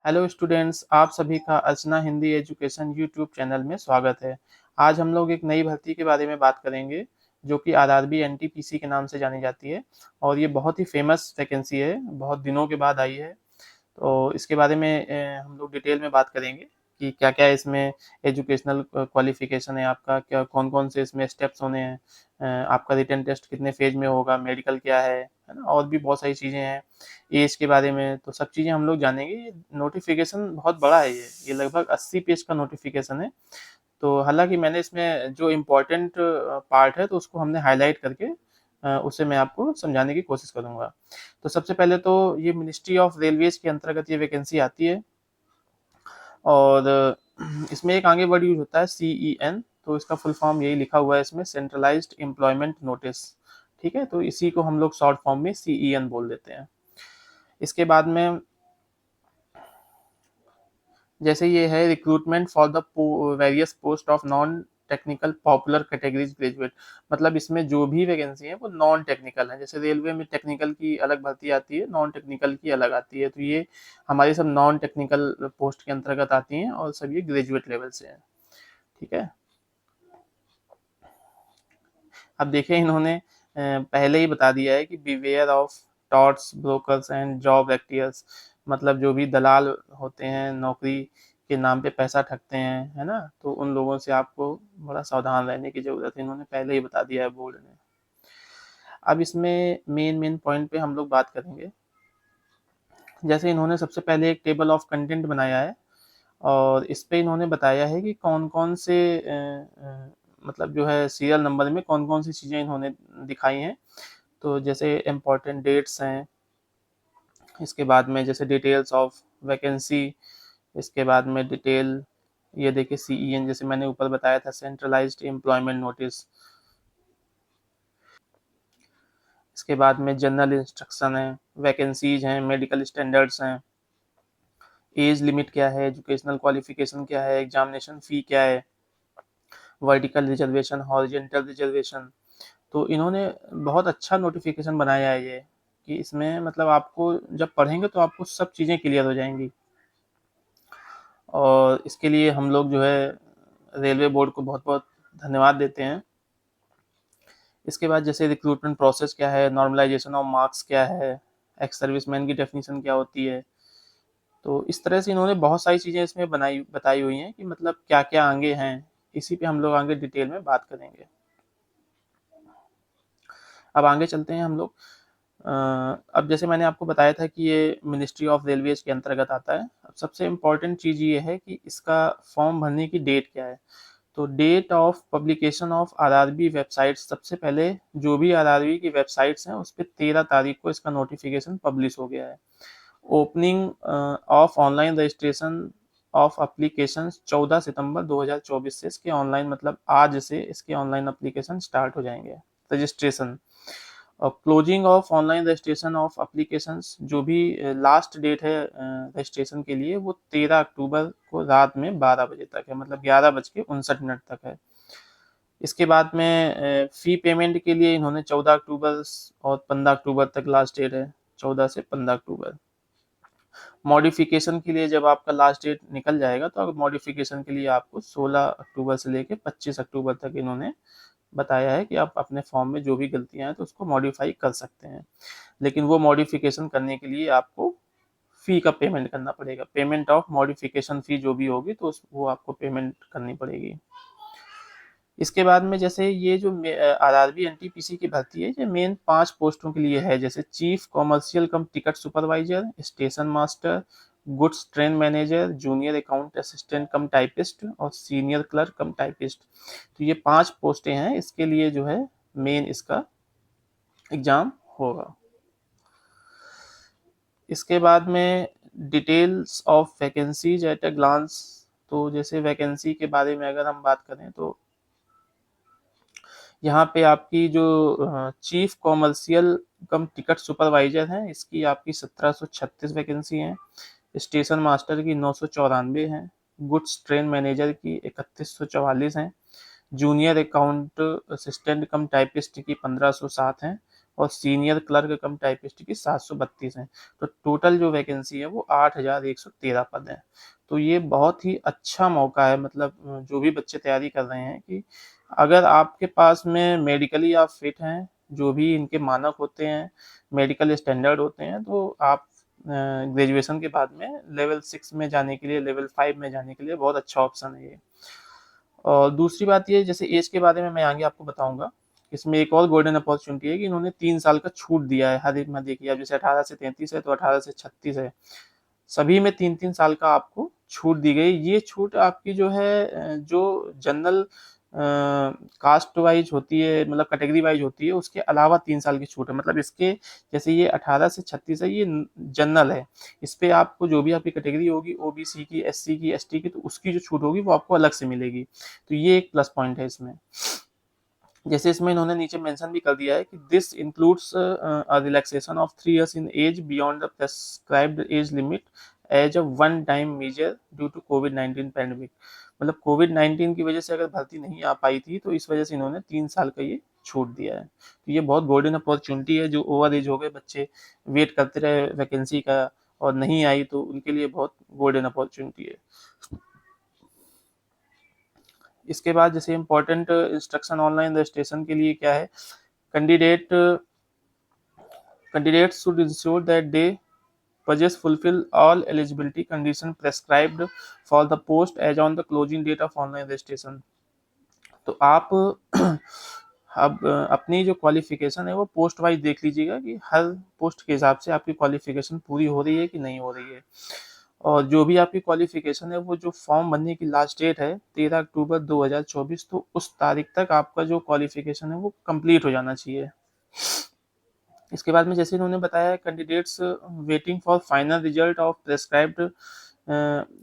Hello students, आप सभी का अर्चना हिंदी एजुकेशन यूट्यूब चैनल में स्वागत है। आज हम लोग एक नई भर्ती के बारे में बात करेंगे जो कि आरआरबी एनटीपीसी के नाम से जानी जाती है और ये बहुत ही फेमस वैकेंसी है, बहुत दिनों के बाद आई है। तो इसके बारे में हम लोग डिटेल में बात करेंगे कि क्या-क्या इसमें एजुकेशनल क्वालिफिकेशन है आपका, क्या कौन-कौन से इसमें स्टेप्स होने हैं, आपका रिटन टेस्ट कितने फेज में होगा, मेडिकल क्या है ना? और भी बहुत सारी चीज़ें हैं, एज के बारे में, तो सब चीज़ें हम लोग जानेंगे। ये नोटिफिकेशन बहुत बड़ा है ये लगभग 80 पेज का नोटिफिकेशन है। तो हालाँकि मैंने इसमें जो इम्पोर्टेंट पार्ट है तो उसको हमने हाइलाइट करके उसे मैं आपको समझाने की कोशिश करूँगा। तो सबसे पहले तो ये मिनिस्ट्री ऑफ रेलवेज़ के अंतर्गत ये वैकेंसी आती है और इसमें एक आगे वर्ड यूज़ होता है CEN, तो इसका फुल फॉर्म यही लिखा हुआ है इसमें, सेंट्रलाइज्ड एम्प्लॉयमेंट नोटिस। ठीक है? तो इसी को हम लोग शॉर्ट फॉर्म में CEN बोल देते हैं। इसके बाद में जैसे ये है recruitment for the various post of non technical popular categories graduate, मतलब इसमें जो भी वैकेंसी है वो नॉन टेक्निकल है। जैसे रेलवे में टेक्निकल की अलग भर्ती आती है, नॉन टेक्निकल की अलग आती है, तो ये हमारी सब नॉन टेक्निकल पोस्ट के अंतर्गत आती हैं और सब ये ग्रेजुएट लेवल से है। ठीक है? अब देखिए इन्होंने पहले ही बता दिया है कि beware of touts brokers and job racketeers, मतलब जो भी दलाल होते हैं, नौकरी के नाम पे पैसा ठगते हैं, है ना? तो उन लोगों से आपको बड़ा सावधान रहने की ज़रूरत है, इन्होंने पहले ही बता दिया है बोर्ड ने। अब इसमें मेन पॉइंट पे हम लोग बात करेंगे। जैसे इन्होंने सबसे पहले एक टेबल ऑफ कंटेंट बनाया है और इस पे इन्होंने बताया है कि कौन-कौन से मतलब जो है सीरियल नंबर में कौन-कौन सी चीज़ें इन्होंने दिखाई हैं। तो जैसे इम्पोर्टेंट डेट्स हैं, इसके बाद में जैसे डिटेल्स ऑफ वैकेंसी, इसके बाद में डिटेल ये देखिए CEN, जैसे मैंने ऊपर बताया था, सेंट्रलाइज्ड एम्प्लॉयमेंट नोटिस। इसके बाद में जनरल इंस्ट्रक्शन है, वैकेंसीज हैं, मेडिकल स्टैंडर्ड्स हैं, एज लिमिट क्या है, एजुकेशनल क्वालिफिकेशन क्या है, एग्जामिनेशन फ़ी क्या है, वर्टिकल रिजर्वेशन, हॉरिजॉन्टल रिजर्वेशन। तो इन्होंने बहुत अच्छा नोटिफिकेशन बनाया है ये, कि इसमें मतलब आपको जब पढ़ेंगे तो आपको सब चीज़ें क्लियर हो जाएंगी और इसके लिए हम लोग जो है रेलवे बोर्ड को बहुत बहुत धन्यवाद देते हैं। इसके बाद जैसे रिक्रूटमेंट प्रोसेस क्या है, नॉर्मलाइजेशन ऑफ मार्क्स क्या है, एक्स सर्विसमैन की डेफिनेशन क्या होती है, तो इस तरह से इन्होंने बहुत सारी चीज़ें इसमें बताई हुई हैं कि मतलब क्या क्या आगे हैं। इसी पे हम लोग आगे डिटेल में बात करेंगे। अब आगे चलते हैं हम लोग। अब जैसे मैंने आपको बताया था कि ये मिनिस्ट्री ऑफ रेलवेज के अंतर्गत आता है। अब सबसे इम्पोर्टेंट चीज़ ये है कि इसका फॉर्म भरने की डेट क्या है। तो date of publication of RRB website, सबसे पहले जो भी आरआरबी की वेबसाइट्स हैं उस पर 13 तारीख को इसका नोटिफिकेशन पब्लिश हो गया है। Opening of online registration of application 14 सितंबर 2024 से इसके ऑनलाइन, मतलब आज से इसके ऑनलाइन एप्लीकेशन स्टार्ट हो जाएंगे रजिस्ट्रेशन। और closing of online registration of applications, जो भी लास्ट डेट है रजिस्ट्रेशन के लिए, वो 13 अक्टूबर को रात में 12 बजे तक है, मतलब 11:59 तक है। इसके बाद में फ़ी पेमेंट के लिए इन्होंने 14 अक्टूबर और 15 अक्टूबर तक लास्ट डेट है, 14 से 15 अक्टूबर। मॉडिफिकेशन के लिए जब आपका लास्ट डेट निकल जाएगा तो मॉडिफिकेशन के लिए आपको 16 अक्टूबर से लेकर 25 अक्टूबर तक इन्होंने बताया है कि आप अपने फॉर्म में जो भी गलतियां हैं तो उसको मॉडिफाई कर सकते हैं। लेकिन वो मॉडिफिकेशन करने के लिए आपको फ़ी का पेमेंट करना पड़ेगा। पेमेंट ऑफ मॉडिफिकेशन फ़ी जो भी होगी तो वो आपको पेमेंट करनी पड़ेगी। इसके बाद में जैसे ये जो आरआरबी एनटीपीसी की भर्ती है, ये मेन 5 पोस्टों के लिए है। जैसे चीफ कॉमर्शियल कम ticket supervisor, station master, goods train manager, junior account assistant cum typist और सीनियर क्लर्क कम टाइपिस्ट। तो ये 5 पोस्टें हैं, इसके लिए जो है मेन इसका एग्जाम होगा। इसके बाद में details of vacancies at a glance. तो जैसे वैकेंसी के बारे में अगर हम बात करें तो यहाँ पे आपकी जो चीफ कॉमर्शियल कम टिकट सुपरवाइजर है, इसकी आपकी 1736 वैकेंसी हैं। स्टेशन मास्टर की 994 हैं। गुड्स ट्रेन मैनेजर की 3144 हैं। Junior account assistant cum typist की 1507 हैं। और सीनियर क्लर्क कम टाइपिस्ट की 732 हैं। तो टोटल जो वैकेंसी है वो 8113 पद हैं। तो ये बहुत ही अच्छा मौका है, मतलब जो भी बच्चे तैयारी कर रहे हैं, कि अगर आपके पास में मेडिकली आप फिट हैं, जो भी इनके मानक होते हैं, मेडिकल स्टैंडर्ड होते हैं, तो आप ग्रेजुएशन के बाद में लेवल 6 में जाने के लिए, लेवल 5 में जाने के लिए बहुत अच्छा ऑप्शन है ये। और दूसरी बात ये, जैसे एज के बारे में मैं आगे आपको बताऊंगा, इसमें एक और गोल्डन अपॉर्चुनिटी है कि इन्होंने 3 साल का छूट दिया है हर एक में। देखिए, अब जैसे 18 से 33 है तो 18 से 36 है, सभी में 3-3 साल का आपको छूट दी गई। ये छूट आपकी जो है, जो जनरल कास्ट वाइज होती है, मतलब कैटेगरी वाइज होती है, उसके अलावा 3 साल की छूट है। मतलब इसके, जैसे ये 18 से 36 है, ये जनरल है, इस पे आपको जो भी आपकी कैटेगरी होगी, ओबीसी की, एससी की, एसटी की, तो उसकी जो छूट होगी वो आपको अलग से मिलेगी। तो ये एक प्लस पॉइंट है इसमें। जैसे इसमें इन्होंने नीचे मेंशन भी कर दिया है कि this includes a relaxation of 3 years in age beyond the prescribed age limit as a one time measure due to कोविड-19 पैंडेमिक। मतलब कोविड-19 की वजह से अगर भर्ती नहीं आ पाई थी, तो इस वजह से इन्होंने 3 साल का ये छूट दिया है। तो ये बहुत गोल्डन अपॉर्चुनिटी है, जो ओवर एज हो गए बच्चे, वेट करते रहे वैकेंसी का और नहीं आई, तो उनके लिए बहुत गोल्डन अपॉर्चुनिटी है। इसके बाद जैसे इंपॉर्टेंट इंस्ट्रक्शन ऑनलाइन रजिस्ट्रेशन के लिए क्या है, candidate candidates should ensure that they possess fulfill all eligibility conditions prescribed for the post as on the closing date of online registration। तो आप अब अपनी जो क्वालिफिकेशन है वो पोस्ट वाइज देख लीजिएगा कि हर पोस्ट के हिसाब से आपकी क्वालिफिकेशन पूरी हो रही है कि नहीं हो रही है। और जो भी आपकी क्वालिफिकेशन है, वो जो फॉर्म भरने की लास्ट डेट है 13 अक्टूबर 2024, तो उस तारीख तक आपका जो क्वालिफिकेशन है वो कंप्लीट हो जाना चाहिए। इसके बाद में जैसे इन्होंने बताया, candidates waiting for final result of prescribed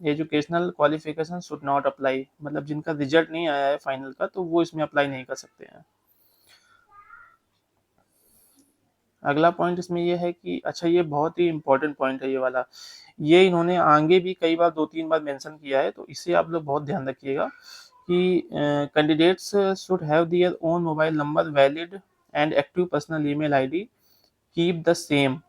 educational qualification should not apply. मतलब जिनका रिजल्ट नहीं आया है फाइनल का, तो वो इसमें अप्लाई नहीं कर सकते हैं। अगला पॉइंट इसमें ये है कि, अच्छा, ये बहुत ही इंपॉर्टेंट पॉइंट है ये वाला, ये इन्होंने आगे भी कई बार 2-3 बार मेंशन किया है, तो इसे आप लोग बहुत ध्यान रखिएगा कि candidates should have their own mobile number valid and active personal email ID keep the same.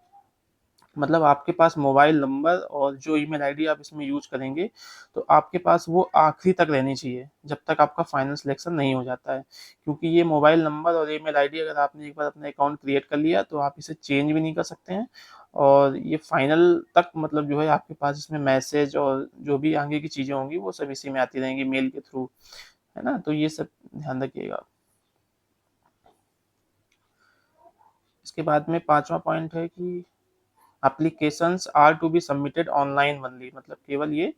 मतलब आपके पास मोबाइल नंबर और जो ईमेल आईडी आप इसमें यूज करेंगे, तो आपके पास वो आखिरी तक रहनी चाहिए, जब तक आपका फाइनल सिलेक्शन नहीं हो जाता है। क्योंकि ये मोबाइल नंबर और ईमेल आईडी अगर आपने एक बार अपना अकाउंट क्रिएट कर लिया, तो आप इसे चेंज भी नहीं कर सकते हैं, और ये फाइनल तक, मतलब जो है, आपके पास इसमें मैसेज और जो भी आगे की चीज़ें होंगी वो सब इसी में आती रहेंगी मेल के थ्रू, है ना। तो ये सब ध्यान रखिएगा। इसके बाद में 5वां पॉइंट है कि applications are to be submitted online only. मतलब केवल ये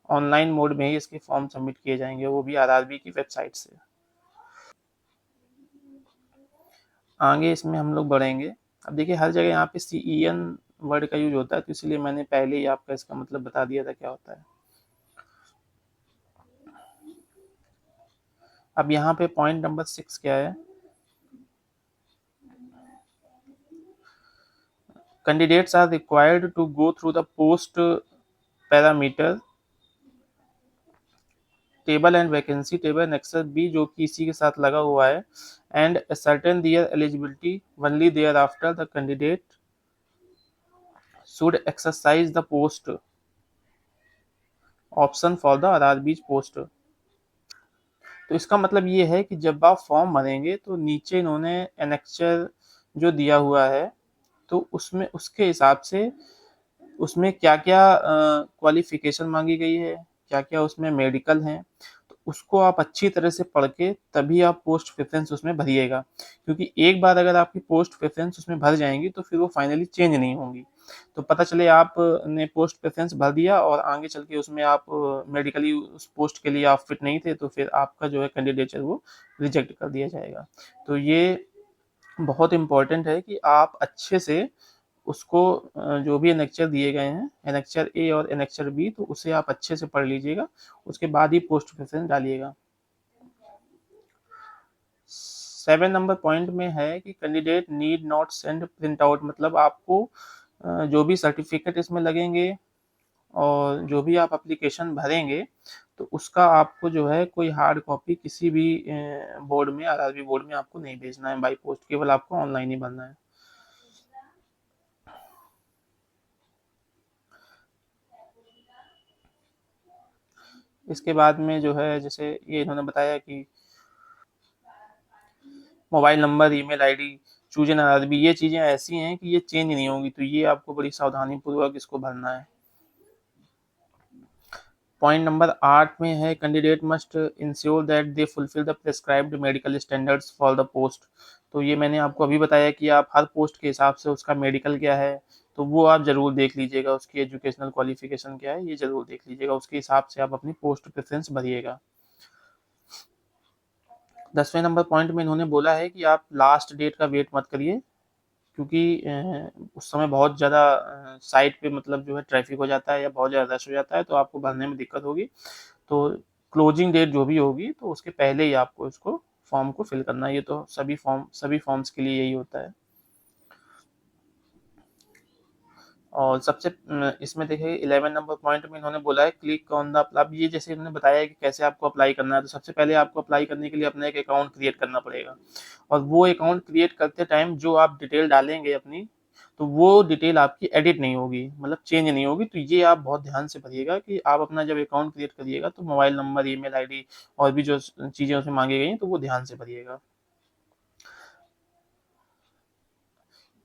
ऑनलाइन मोड में ही इसके फॉर्म सबमिट किए जाएंगे, वो भी आरआरबी की वेबसाइट से। आगे इसमें हम लोग बढ़ेंगे। अब देखिए, हर जगह यहाँ पे सीईएन वर्ड का यूज होता है, तो इसलिए मैंने पहले ही आपका इसका मतलब बता दिया था क्या होता है। अब यहाँ पे पॉइंट नंबर 6 क्या है, candidates are required to go through the post parameter table and vacancy table nexus B, जो कि इसी के साथ लगा हुआ है, and certain their eligibility only there after the candidate should exercise the post option for the RRB post. तो इसका मतलब ये है कि जब आप फॉर्म भरेंगे, तो नीचे इन्होंने एनेक्चर जो दिया हुआ है, तो उसमें उसके हिसाब से उसमें क्या-क्या क्वालिफिकेशन मांगी गई है, क्या-क्या उसमें मेडिकल हैं, तो उसको आप अच्छी तरह से पढ़ के तभी आप पोस्ट प्रेफ़रेंस उसमें भरिएगा। क्योंकि एक बार अगर आपकी पोस्ट प्रेफ़रेंस उसमें भर जाएँगी, तो फिर वो फाइनली चेंज नहीं होंगी। तो पता चले आपने पोस्ट प्रेफ़रेंस भर दिया और आगे चल के उसमें आप मेडिकली उस पोस्ट के लिए आप फिट नहीं थे, तो फिर आपका जो है कैंडिडेचर वो रिजेक्ट कर दिया जाएगा। तो ये बहुत इम्पोर्टेंट है कि आप अच्छे से उसको, जो भी एनेक्चर दिए गए हैं, एनेक्चर ए और एनेक्चर बी, तो उसे आप अच्छे से पढ़ लीजिएगा, उसके बाद ही पोस्ट प्रेफरेंस डालिएगा। 7 नंबर पॉइंट में है कि candidate need not send print out. मतलब आपको जो भी सर्टिफिकेट इसमें लगेंगे और जो भी आप एप्लीकेशन भरेंगे, तो उसका आपको जो है कोई हार्ड कॉपी किसी भी बोर्ड में, आरआरबी बोर्ड में आपको नहीं भेजना है बाई पोस्ट, केवल आपको ऑनलाइन ही भरना है। इसके बाद में जो है जैसे ये इन्होंने बताया कि mobile number, email ID, choose an RRB, ये चीज़ें ऐसी हैं कि ये चेंज नहीं होंगी, तो ये आपको बड़ी सावधानीपूर्वक इसको भरना है। पॉइंट नंबर 8 में है candidate must ensure that they fulfil the prescribed medical standards for the post. तो ये मैंने आपको अभी बताया कि आप हर पोस्ट के हिसाब से उसका मेडिकल क्या है, तो वो आप ज़रूर देख लीजिएगा, उसकी एजुकेशनल क्वालिफिकेशन क्या है ये ज़रूर देख लीजिएगा, उसके हिसाब से आप अपनी पोस्ट प्रेफरेंस भरिएगा। 10वें नंबर पॉइंट में इन्होंने बोला है कि आप लास्ट डेट का वेट मत करिए, क्योंकि उस समय बहुत ज़्यादा साइट पे मतलब जो है ट्रैफिक हो जाता है या बहुत ज़्यादा रश हो जाता है, तो आपको भरने में दिक्कत होगी। तो क्लोजिंग डेट जो भी होगी तो उसके पहले ही आपको इसको फॉर्म को फिल करना है। ये तो सभी फॉर्म्स के लिए यही होता है। और सबसे इसमें देखिए 11 नंबर पॉइंट में इन्होंने बोला है क्लिक ऑन द, अब ये जैसे इन्होंने बताया है कि कैसे आपको अप्लाई करना है, तो सबसे पहले आपको अप्लाई करने के लिए अपना एक अकाउंट क्रिएट करना पड़ेगा, और वो अकाउंट क्रिएट करते टाइम जो आप डिटेल डालेंगे अपनी, तो वो डिटेल आपकी एडिट नहीं होगी, मतलब चेंज नहीं होगी। तो ये आप बहुत ध्यान से भरिएगा कि आप अपना जब अकाउंट क्रिएट करिएगा तो मोबाइल नंबर, ईमेल आईडी और भी जो चीज़ें उसमें मांगी गई हैं तो वो ध्यान से भरिएगा।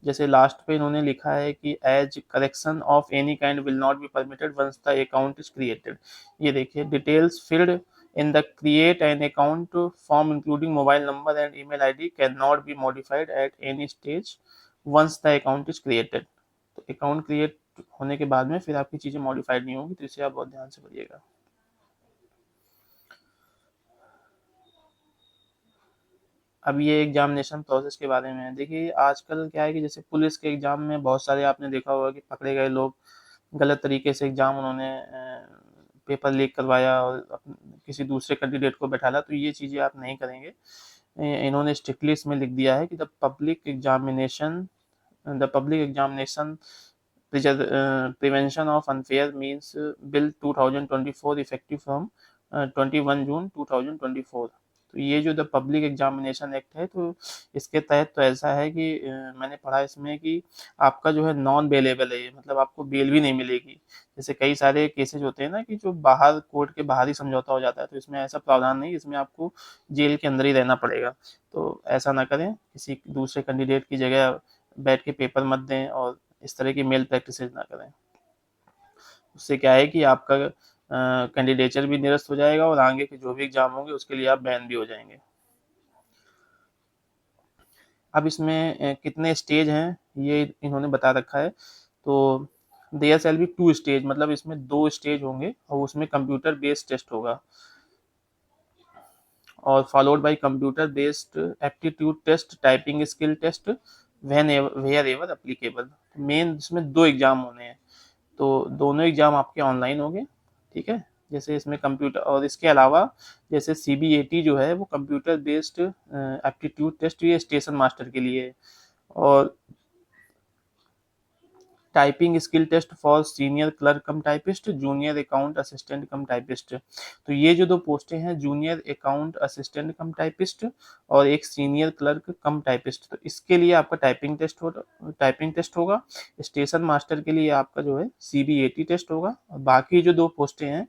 जैसे लास्ट पे इन्होंने लिखा है कि age correction of any kind will not be permitted once the account is created. ये देखिए details filled in the create an account form including mobile number and email ID can not be modified at any stage once the account is created. तो account create होने के बाद में फिर आपकी चीज़ें मॉडिफाइड नहीं होंगी, तो इसे आप बहुत ध्यान से भरिएगा। अब ये एग्जामिनेशन प्रोसेस के बारे में है। देखिए आजकल क्या है कि जैसे पुलिस के एग्जाम में बहुत सारे आपने देखा होगा कि पकड़े गए लोग गलत तरीके से एग्जाम उन्होंने पेपर लीक करवाया और किसी दूसरे कैंडिडेट को बैठाला, तो ये चीज़ें आप नहीं करेंगे। इन्होंने स्ट्रिक्टली इसमें लिख दिया है कि the public examination prevention of unfair means bill 2024 effective from 21 जून 2024। तो ये जो द पब्लिक एग्जामिनेशन एक्ट है, तो इसके तहत तो ऐसा है कि मैंने पढ़ा इसमें कि आपका जो है नॉन बेलेबल है ये, मतलब आपको बेल भी नहीं मिलेगी। जैसे कई सारे केसेज होते हैं ना कि जो बाहर कोर्ट के बाहर ही समझौता हो जाता है, तो इसमें ऐसा प्रावधान नहीं, इसमें आपको जेल के अंदर ही रहना पड़ेगा। तो ऐसा ना करें, किसी दूसरे कैंडिडेट की जगह बैठ के पेपर मत दें और इस तरह की मेल प्रैक्टिसेज ना करें। उससे क्या है कि आपका कैंडिडेचर भी निरस्त हो जाएगा और आगे के जो भी एग्जाम होंगे उसके लिए आप बैन भी हो जाएंगे। अब इसमें कितने स्टेज हैं ये इन्होंने बता रखा है। तो देयर शैल बी 2 स्टेज, मतलब इसमें 2 स्टेज होंगे और उसमें कंप्यूटर बेस्ड टेस्ट होगा, और followed by computer based aptitude test, typing skill test where ever applicable. Main इसमें 2 एग्जाम होने हैं, तो दोनों एग्जाम आपके ऑनलाइन होंगे, ठीक है। जैसे इसमें कंप्यूटर, और इसके अलावा जैसे सीबीएटी जो है वो कंप्यूटर बेस्ड एप्टीट्यूड टेस्ट, ये स्टेशन मास्टर के लिए है, और typing skill test for senior clerk cum typist, junior account assistant cum typist. तो ये जो 2 पोस्टें हैं, junior account assistant cum typist और एक सीनियर क्लर्क कम टाइपिस्ट, तो इसके लिए आपका टाइपिंग टेस्ट होगा। स्टेशन मास्टर के लिए आपका जो है सीबीएटी टेस्ट होगा, और बाकी जो 2 पोस्टें हैं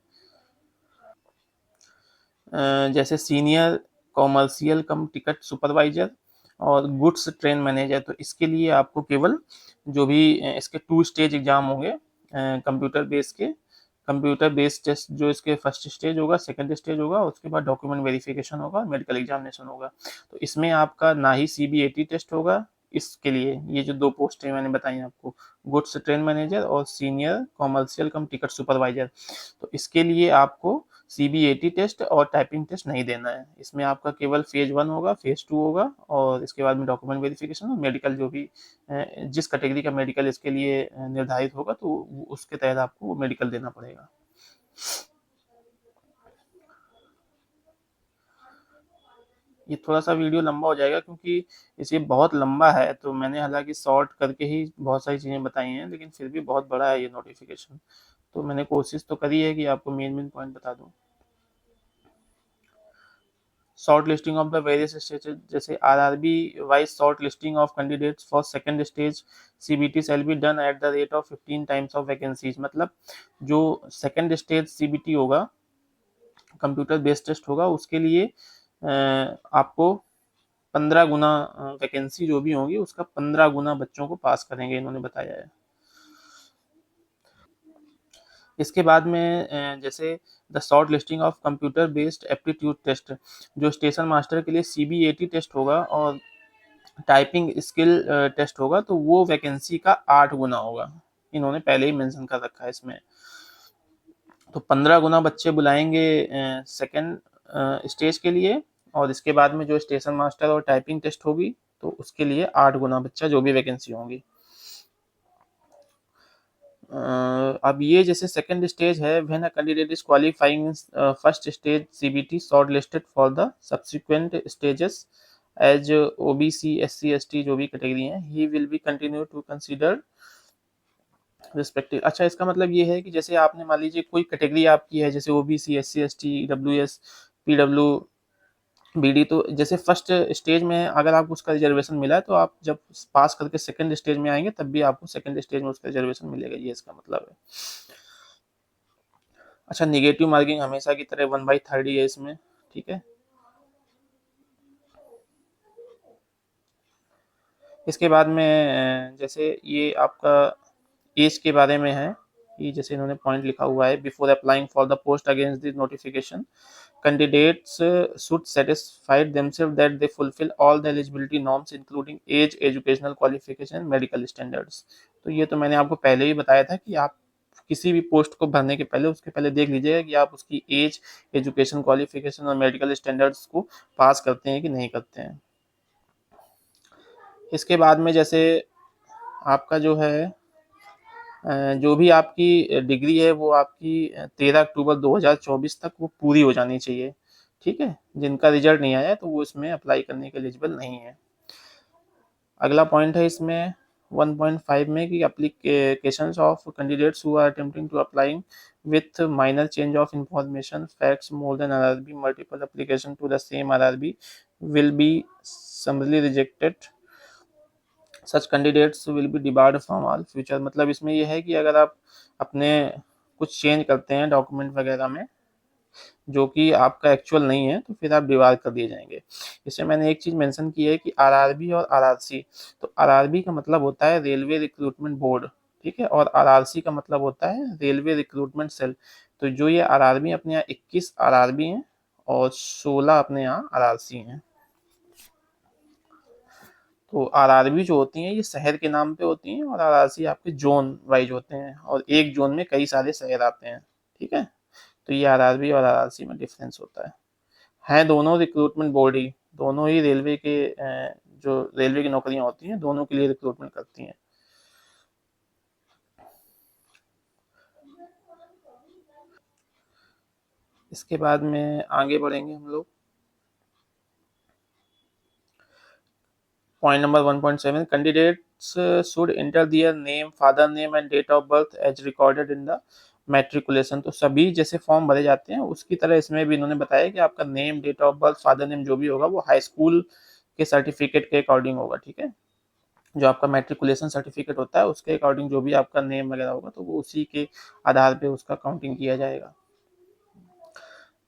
जैसे सीनियर कॉमर्शियल कम टिकट सुपरवाइजर और गुड्स ट्रेन मैनेजर, तो इसके लिए आपको केवल जो भी इसके 2 स्टेज एग्जाम होंगे कंप्यूटर बेस्ड टेस्ट, जो इसके फर्स्ट स्टेज होगा, सेकंड स्टेज होगा, उसके बाद डॉक्यूमेंट वेरिफिकेशन होगा, मेडिकल एग्जामिनेशन होगा। तो इसमें आपका ना ही सीबीएटी टेस्ट होगा, इसके लिए ये जो 2 पोस्टें मैंने बताई आपको, गुड्स ट्रेन मैनेजर और सीनियर कॉमर्शियल कम टिकट सुपरवाइजर, तो इसके लिए आपको सीबीएटी टेस्ट और टाइपिंग टेस्ट नहीं देना है। इसमें आपका केवल फेज 1 होगा, फेज 2 होगा, और इसके बाद में डॉक्यूमेंट वेरिफिकेशन और मेडिकल जो भी जिस कैटेगरी का मेडिकल इसके लिए निर्धारित होगा, तो उसके तहत आपको वो मेडिकल देना पड़ेगा। ये थोड़ा सा वीडियो लंबा हो जाएगा क्योंकि इसे बहुत लंबा है, तो मैंने हालांकि शॉर्ट करके ही बहुत सारी चीज़ें बताई हैं, लेकिन फिर भी बहुत बड़ा है ये नोटिफिकेशन, तो मैंने कोशिश तो करी है कि आपको मेन मेन पॉइंट बता दूं। Short listing of the various stages, जैसे RRB wise short listing of candidates for second stage CBT shall be done at the rate of 15 times of vacancies. मतलब जो सेकंड स्टेज सीबीटी होगा computer based test होगा, उसके लिए आपको 15 गुना vacancy जो भी होगी उसका 15 गुना बच्चों को पास करेंगे, इन्होंने बताया है। इसके बाद में जैसे the short listing of computer based aptitude test, जो स्टेशन मास्टर के लिए CBAT टेस्ट होगा और टाइपिंग स्किल टेस्ट होगा, तो वो वैकेंसी का 8 गुना होगा, इन्होंने पहले ही मेंशन कर रखा है इसमें। तो 15 गुना बच्चे बुलाएंगे सेकेंड स्टेज के लिए, और इसके बाद में जो स्टेशन मास्टर और टाइपिंग टेस्ट होगी तो उसके लिए 8 गुना बच्चा जो भी वैकेंसी होंगी। अब ये जैसे सेकंड स्टेज है, when a candidate is qualifying first stage CBT short listed for the subsequent stages as OBC SC ST जो भी कैटेगरी है, he will be continue to consider respective. अच्छा, इसका मतलब ये है कि जैसे आपने मान लीजिए कोई कैटेगरी आपकी है, जैसे OBC SC ST EWS PW BD, तो जैसे फर्स्ट स्टेज में अगर आपको उसका रिजर्वेशन मिला है, तो आप जब पास करके सेकंड स्टेज में आएंगे तब भी आपको सेकंड स्टेज में उसका रिजर्वेशन मिलेगा, ये इसका मतलब है। अच्छा, निगेटिव मार्किंग हमेशा की तरह 1/3 है इसमें, ठीक है। इसके बाद में जैसे ये आपका एज के बारे में है, कि जैसे इन्होंने पॉइंट लिखा हुआ है, before applying for the post against this notification candidates should satisfy themselves that they fulfill all the eligibility norms including age, educational qualification, medical standards। तो ये तो मैंने आपको पहले ही बताया था कि आप किसी भी पोस्ट को भरने के पहले उसके पहले देख लीजिएगा कि आप उसकी एज, एजुकेशन क्वालिफिकेशन और मेडिकल स्टैंडर्ड्स को पास करते हैं कि नहीं करते हैं। इसके बाद में जैसे आपका जो है जो भी आपकी डिग्री है वो आपकी 13 अक्टूबर 2024 तक वो पूरी हो जानी चाहिए, ठीक है। जिनका रिजल्ट नहीं आया तो वो इसमें अप्लाई करने के एलिजिबल नहीं है। अगला पॉइंट है इसमें 1.5 में कि applications of candidates who are attempting to applying with minor change of information facts more than RRB multiple application to the same RRB will be summarily rejected, such candidates will be debarred from all future. मतलब इसमें यह है कि अगर आप अपने कुछ change करते हैं डॉक्यूमेंट वगैरह में जो कि आपका एक्चुअल नहीं है, तो फिर आप डिबार कर दिए जाएंगे। इसमें मैंने एक चीज मेंशन की है कि RRB और RRC, तो RRB का मतलब होता है रेलवे रिक्रूटमेंट बोर्ड, ठीक है, और RRC का मतलब होता है रेलवे रिक्रूटमेंट सेल। तो जो ये RRB अपने यहाँ 21 RRB हैं और 16 अपने यहाँ RRC हैं। तो RRB जो होती हैं ये शहर के नाम पे होती हैं और RRC आपके जोन वाइज होते हैं, और एक जोन में कई सारे शहर आते हैं, ठीक है। तो ये RRB और RRC में डिफरेंस होता है दोनों रिक्रूटमेंट बोर्ड ही, दोनों ही रेलवे के जो रेलवे की नौकरियां होती हैं दोनों के लिए रिक्रूटमेंट करती हैं। इसके बाद में आगे बढ़ेंगे हम लोग। Point number 1.7, candidates should enter their name, father name and date of birth as recorded in the matriculation। तो सभी जैसे फॉर्म भरे जाते हैं उसकी तरह इसमें भी इन्होंने बताया कि आपका name, date of birth, father name जो भी होगा वो हाई स्कूल के सर्टिफिकेट के अकॉर्डिंग होगा, ठीक है। जो आपका मेट्रिकुलेशन सर्टिफिकेट होता है उसके अकॉर्डिंग जो भी आपका नेम वगैरह होगा तो वो उसी के आधार पे उसका काउंटिंग किया जाएगा।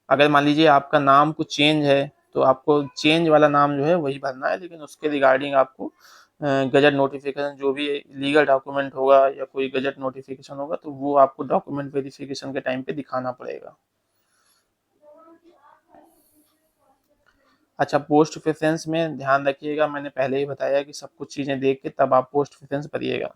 अगर मान लीजिए आपका नाम कुछ चेंज है तो आपको चेंज वाला नाम जो है वही भरना है, लेकिन उसके रिगार्डिंग आपको गजट नोटिफिकेशन जो भी लीगल डॉक्यूमेंट होगा या कोई गजट नोटिफिकेशन होगा तो वो आपको डॉक्यूमेंट वेरिफिकेशन के टाइम पे दिखाना पड़ेगा। अच्छा, पोस्ट प्रेफरेंस में ध्यान रखिएगा, मैंने पहले ही बताया कि सब कुछ चीजें देख के तब आप पोस्ट प्रेफरेंस भरिएगा,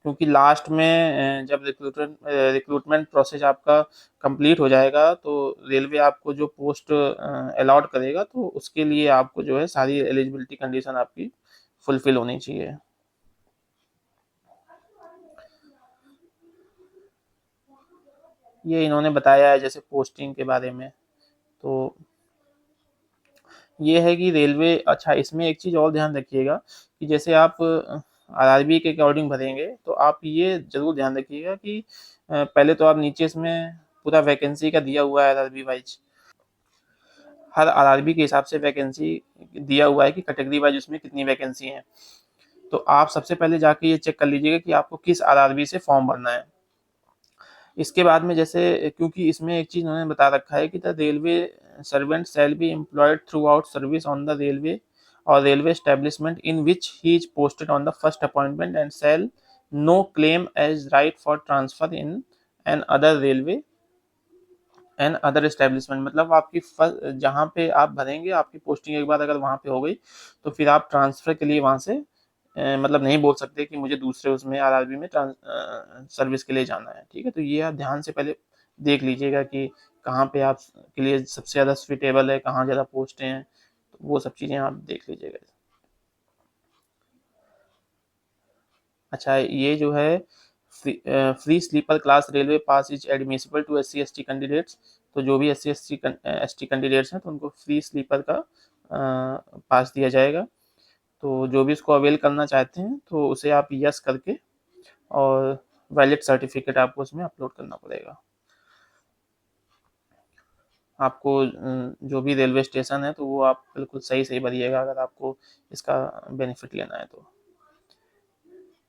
क्योंकि लास्ट में जब रिक्रूटमेंट प्रोसेस आपका कंप्लीट हो जाएगा तो रेलवे आपको जो पोस्ट अलॉट करेगा तो उसके लिए आपको जो है सारी एलिजिबिलिटी कंडीशन आपकी फुलफिल होनी चाहिए। ये इन्होंने बताया है जैसे पोस्टिंग के बारे में। तो ये है कि रेलवे, अच्छा इसमें एक चीज़ और ध्यान रखिएगा कि जैसे आप RRB के अकॉर्डिंग भरेंगे तो आप ये जरूर ध्यान रखिएगा कि पहले तो आप नीचे इसमें पूरा वैकेंसी का दिया हुआ है RRB वाइज, हर RRB के हिसाब से वैकेंसी दिया हुआ है कि कैटेगरी वाइज उसमें कितनी वैकेंसी है। तो आप सबसे पहले जाके ये चेक कर लीजिएगा कि आपको किस RRB से फॉर्म भरना है। इसके बाद में जैसे क्योंकि इसमें एक चीज़ उन्होंने बता रखा है कि the railway servant shall be employed throughout service on the railway और railway establishment in which he is posted on the first appointment and shall no claim as right for transfer in another railway and other establishment. मतलब आपकी जहाँ पे आप भरेंगे, आपकी posting एक बार अगर वहाँ पे हो गई तो फिर आप ट्रांसफ़र के लिए वहाँ से मतलब नहीं बोल सकते कि मुझे दूसरे उसमें आरआरबी में सर्विस के लिए जाना है, ठीक है? तो ये आप ध्यान से पहले देख लीजिएगा कि कहाँ पे आप के लिए सबसे ज़्यादा सूटेबल है, कहाँ ज़्यादा पोस्टें हैं, तो वो सब चीज़ें आप देख लीजिएगा। अच्छा, ये जो है free sleeper class railway pass is admissible to SC/ST candidates. तो जो भी SC/ST कैंडिडेट्स हैं तो उनको फ्री स्लीपर का पास दिया जाएगा। तो जो भी इसको अवेल करना चाहते हैं तो उसे आप यस करके और वैलिड सर्टिफिकेट आपको उसमें अपलोड करना पड़ेगा। आपको जो भी रेलवे स्टेशन है तो वो आप बिल्कुल सही भरिएगा अगर आपको इसका बेनिफिट लेना है तो।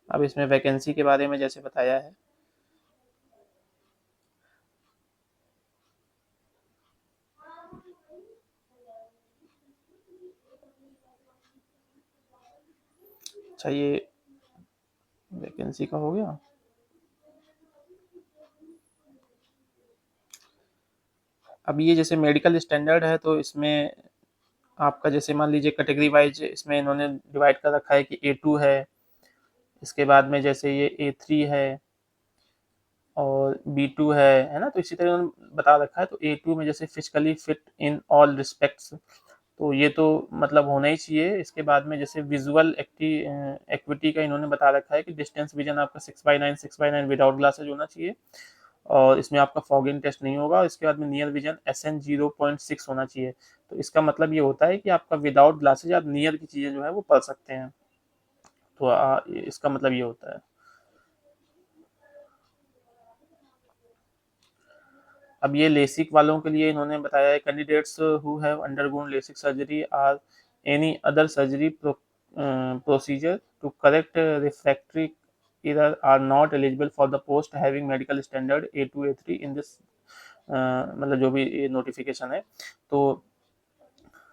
अब इसमें वैकेंसी के बारे में जैसे बताया है, अच्छा ये वैकेंसी का हो गया। अब ये जैसे मेडिकल स्टैंडर्ड है तो इसमें आपका जैसे मान लीजिए कैटेगरी वाइज इसमें इन्होंने डिवाइड कर रखा है कि A2 है, इसके बाद में जैसे ये A3 है और B2 है ना? तो इसी तरह उन्होंने बता रखा है। तो A2 में जैसे physically fit in all respects, तो ये तो मतलब होना ही चाहिए। इसके बाद में जैसे विजुअल एक्टिविटी का इन्होंने बता रखा है कि डिस्टेंस विजन आपका 6/9 विदाउट ग्लासेज होना चाहिए और इसमें आपका फॉगिंग टेस्ट नहीं होगा। इसके बाद में नियर विजन SN 0.6 होना चाहिए। तो इसका मतलब ये होता है कि आपका विदाउट ग्लासेज आप नियर की चीज़ें जो है वो पढ़ सकते हैं। तो इसका मतलब ये होता है। अब ये लेसिक वालों के लिए इन्होंने बताया है candidates who have undergone LASIK surgery or any other surgery procedure to correct refractory error are not eligible for the post having medical standard A2 A3 in this मतलब जो भी ये नोटिफिकेशन है। तो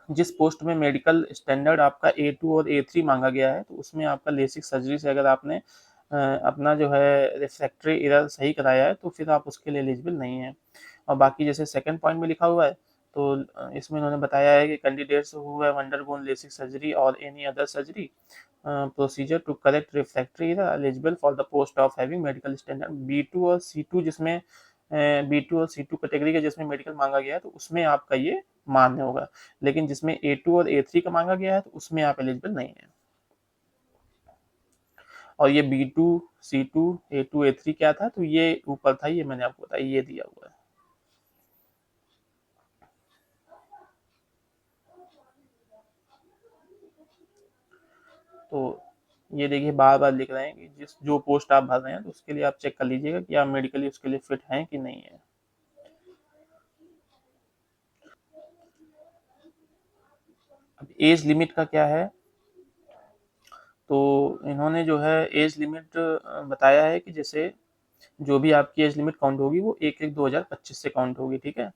जिस पोस्ट में मेडिकल स्टैंडर्ड आपका A2 और A3 मांगा गया है तो उसमें आपका लेसिक सर्जरी से अगर आपने अपना जो है रिफ्रैक्टरी एरर सही कराया है तो फिर आप उसके लिए एलिजिबल नहीं है। और बाकी जैसे सेकंड पॉइंट में लिखा हुआ है तो इसमें इन्होंने बताया है कि candidates who have undergone LASIK surgery और any other surgery procedure to correct refractory error eligible for the post of having medical standard B2 और C2 जिसमें B2 और C2 कैटेगरी का जिसमें मेडिकल मांगा गया है तो उसमें आपका ये मान्य होगा। लेकिन जिसमें A2 और A3 का मांगा गया है तो उसमें आप एलिजिबल नहीं है। और ये B2 C2 A2 A3 क्या था तो ये ऊपर था, ये मैंने आपको बताया, ये दिया हुआ है। तो ये देखिए बार बार लिख रहे हैं कि जिस जो पोस्ट आप भर रहे हैं तो उसके लिए आप चेक कर लीजिएगा कि आप मेडिकली उसके लिए फिट हैं कि नहीं है। अब एज लिमिट का क्या है तो इन्होंने जो है एज लिमिट बताया है कि जैसे जो भी आपकी एज लिमिट काउंट होगी वो 1/1/2025 से काउंट होगी, ठीक है?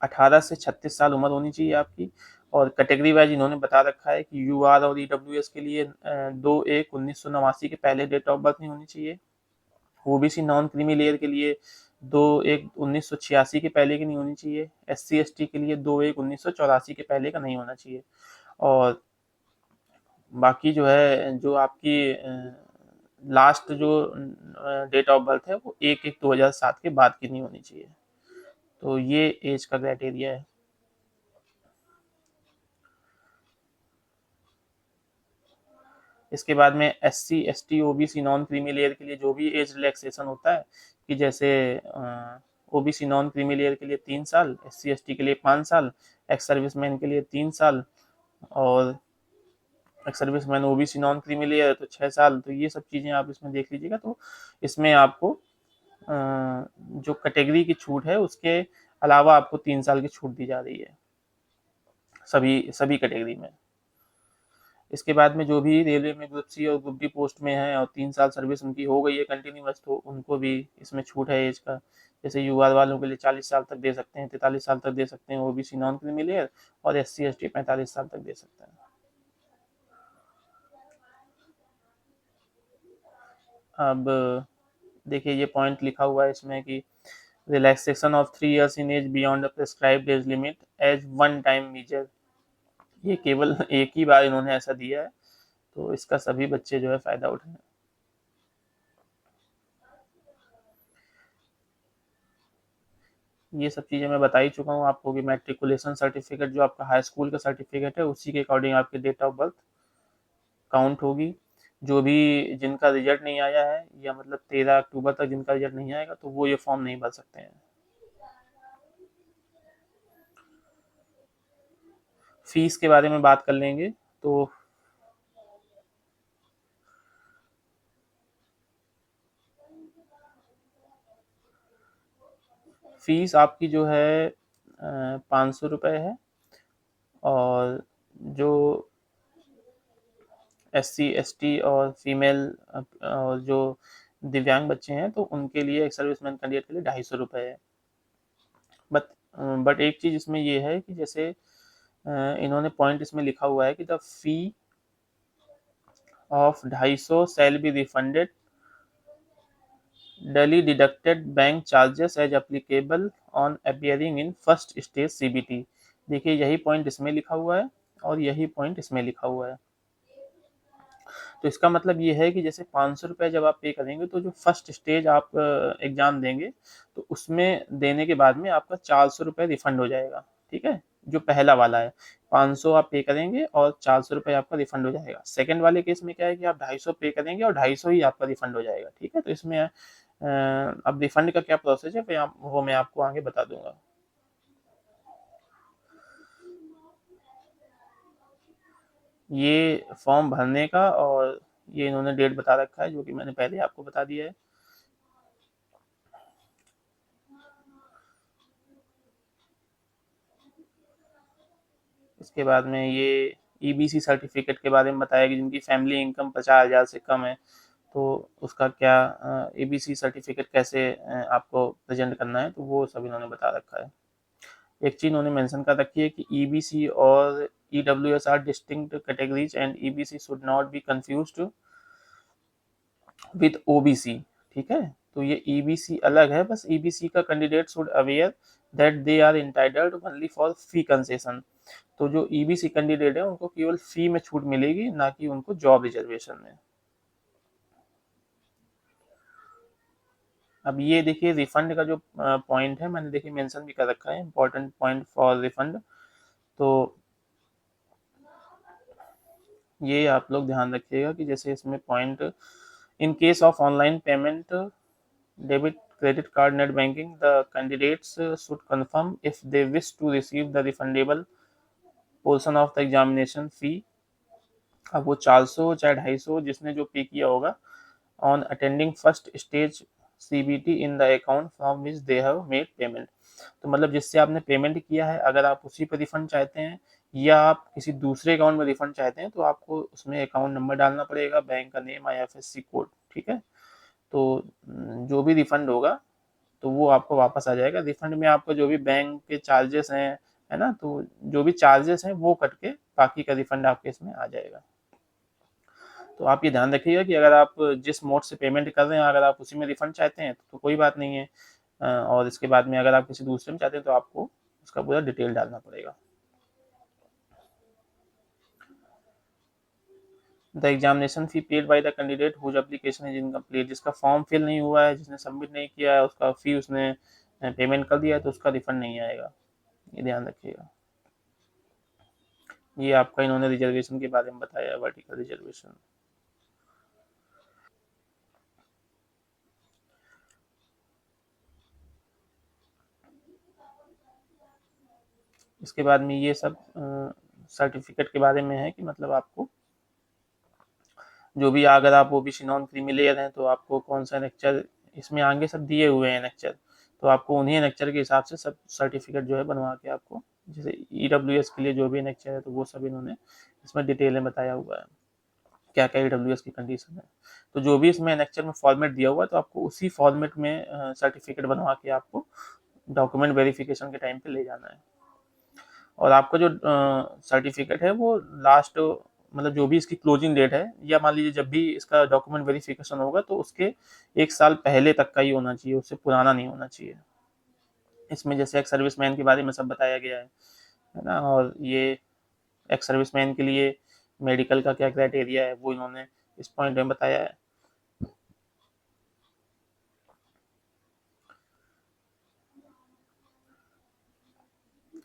18 से 36 साल उम्र होनी चाहिए आपकी। और कैटेगरी वाइज इन्होंने बता रखा है कि UR और EWS के लिए 2/1/1989 के पहले डेट ऑफ बर्थ नहीं होनी चाहिए। OBC नॉन क्रीमी लेयर के लिए 2/1/1986 के पहले की नहीं होनी चाहिए। SC/ST के लिए 2/1/1984 के पहले का नहीं होना चाहिए। और बाकी जो है जो आपकी लास्ट जो डेट ऑफ बर्थ है वो 1/1/2007 के बाद की नहीं होनी चाहिए। तो ये एज का क्राइटेरिया है। इसके बाद में SC/ST OBC non creamy layer के लिए जो भी एज रिलैक्सेशन होता है कि जैसे OBC नॉन क्रीमी लेयर के लिए 3 साल, SC/ST के लिए 5 साल, एक्स सर्विसमैन के लिए 3 साल और ex serviceman OBC non creamy layer तो 6 साल। तो ये सब चीज़ें आप इसमें देख लीजिएगा। तो इसमें आपको जो कैटेगरी की छूट है उसके अलावा आपको 3 साल की छूट दी जा रही है सभी सभी कैटेगरी में। इसके बाद में जो भी रेलवे में ग्रुप सी और ग्रुप डी पोस्ट में है और 3 साल सर्विस उनकी हो गई है कंटिन्यूअस, तो उनको भी इसमें छूट है एज का। जैसे युवा वालों के लिए 40 साल तक दे सकते हैं, 43 साल तक दे सकते हैं ओबीसी नॉन क्रीमी लेयर, और SC ST 45 साल तक दे सकते हैं। अब देखिए ये पॉइंट लिखा हुआ है इसमें कि relaxation of 3 years in age beyond the prescribed age limit as one time measure. ये केवल एक ही बार इन्होंने ऐसा दिया है, तो इसका सभी बच्चे जो है फायदा उठाएं। ये सब चीज़ें मैं बता ही चुका हूँ आपको कि मैट्रिकुलेशन सर्टिफिकेट जो आपका हाई स्कूल का सर्टिफिकेट है उसी के अकॉर्डिंग आपकी डेट ऑफ बर्थ काउंट होगी। जो भी जिनका रिजल्ट नहीं आया है, या मतलब 13 अक्टूबर तक जिनका रिजल्ट नहीं आएगा, तो वो ये फॉर्म नहीं भर सकते हैं। फीस के बारे में बात कर लेंगे तो फीस आपकी जो है 500 रुपये है, और जो SC ST और फीमेल और जो दिव्यांग बच्चे हैं, तो उनके लिए एक सर्विसमैन कैंडिडेट के लिए 250 रुपये है। बट बट एक चीज़ इसमें ये है कि जैसे इन्होंने पॉइंट इसमें लिखा हुआ है कि the fee of 250 shall be refunded duly deducted bank charges as applicable on appearing in first stage CBT। देखिए यही पॉइंट इसमें लिखा हुआ है और यही पॉइंट इसमें लिखा हुआ है। तो इसका मतलब ये है कि जैसे 500 रुपये जब आप पे करेंगे, तो जो फर्स्ट स्टेज आप एग्जाम देंगे, तो उसमें देने के बाद में आपका 400 रुपये रिफंड हो जाएगा। ठीक है, जो पहला वाला है 500 आप पे करेंगे और 400 रुपये आपका रिफंड हो जाएगा। सेकंड वाले केस में क्या है कि आप 250 पे करेंगे और 250 ही आपका रिफंड हो जाएगा। ठीक है, तो इसमें अब रिफंड का क्या प्रोसेस है वो मैं आपको आगे बता दूंगा। ये फॉर्म भरने का, और ये इन्होंने डेट बता रखा है जो कि मैंने पहले आपको बता दिया है। इसके बाद में ये EBC सर्टिफिकेट के बारे में बताया कि जिनकी फैमिली इनकम 50,000 से कम है, तो उसका क्या EBC सर्टिफिकेट कैसे आपको प्रेजेंट करना है, तो वो सब इन्होंने बता रखा है। एक चीज़ उन्होंने मेंशन कर रखी है कि EBC और EWS are distinct categories and EBC should not be confused with OBC। ठीक है, तो ये EBC अलग है, बस EBC का candidate should aware that they are entitled only for fee concession. तो जो EBC कैंडिडेट है उनको केवल फी में छूट मिलेगी, ना कि उनको जॉब रिजर्वेशन में। अब ये देखिए रिफंड का जो पॉइंट है, मैंने देखिए मेंशन भी कर रखा है, इंपॉर्टेंट पॉइंट फॉर रिफंड। तो ये आप लोग ध्यान रखिएगा कि जैसे इसमें point, in case of online payment, debit, credit card, net banking, the candidates should confirm if they wish to receive the refundable portion of the examination fee. अब वो 400 चाहे 250 जिसने जो पे किया होगा, on attending first stage CBT in the account from which they have made payment. तो मतलब जिससे आपने पेमेंट किया है, अगर आप उसी पर रिफंड चाहते हैं या आप किसी दूसरे अकाउंट में रिफंड चाहते हैं, तो आपको उसमें अकाउंट नंबर डालना पड़ेगा, बैंक का नेम, IFSC कोड। ठीक है, तो जो भी रिफंड होगा तो वो आपको वापस आ जाएगा। रिफंड में आपको जो भी बैंक के चार्जेस हैं, है ना, तो जो भी चार्जेस हैं वो कट के बाकी का रिफंड आपके इसमें आ जाएगा। तो आप ये ध्यान रखिएगा कि अगर आप जिस मोड से पेमेंट कर रहे हैं, अगर आप उसी में रिफंड चाहते हैं तो कोई बात नहीं है, और इसके बाद में अगर आप किसी दूसरे में चाहते हैं तो आपको उसका पूरा डिटेल डालना पड़ेगा। The examination fee paid by the candidate whose application is incomplete. जिसका फॉर्म फिल नहीं हुआ है, जिसने सबमिट नहीं किया है, उसका फी उसने पेमेंट कर दिया है, तो उसका रिफंड नहीं आएगा। ये ध्यान रखिएगा। ये आपका इन्होंने रिजर्वेशन के बारे में बताया, वर्टिकल रिजर्वेशन। इसके बाद में ये सब सर्टिफिकेट के बारे में है कि मतलब आपको जो भी, अगर आप OBC नॉन क्रीमी लेयर हैं तो आपको कौन सा एनेक्चर, इसमें आगे सब दिए हुए हैं एनेक्चर, तो आपको उन्हीं एनेक्चर के हिसाब से सब सर्टिफिकेट जो है बनवा के आपको, जैसे EWS के लिए जो भी एनेक्चर है तो वो सब इन्होंने इसमें डिटेल में बताया हुआ है क्या क्या AWS की कंडीशन है। तो जो भी इसमें एनेक्चर में फॉर्मेट दिया हुआ है तो आपको उसी फॉर्मेट में सर्टिफिकेट बनवा के आपको डॉक्यूमेंट वेरिफिकेशन के टाइम पे ले जाना है। और आपका जो सर्टिफिकेट है वो लास्ट मतलब जो भी इसकी क्लोजिंग डेट है, या मान लीजिए जब भी इसका डॉक्यूमेंट वेरिफिकेशन होगा तो उसके 1 साल पहले तक का ही होना चाहिए, उससे पुराना नहीं होना चाहिए। इसमें जैसे एक्स सर्विसमैन के बारे में सब बताया गया है ना। और ये एक्स सर्विसमैन के लिए मेडिकल का क्या क्राइटेरिया है वो इन्होंने इस पॉइंट में बताया है।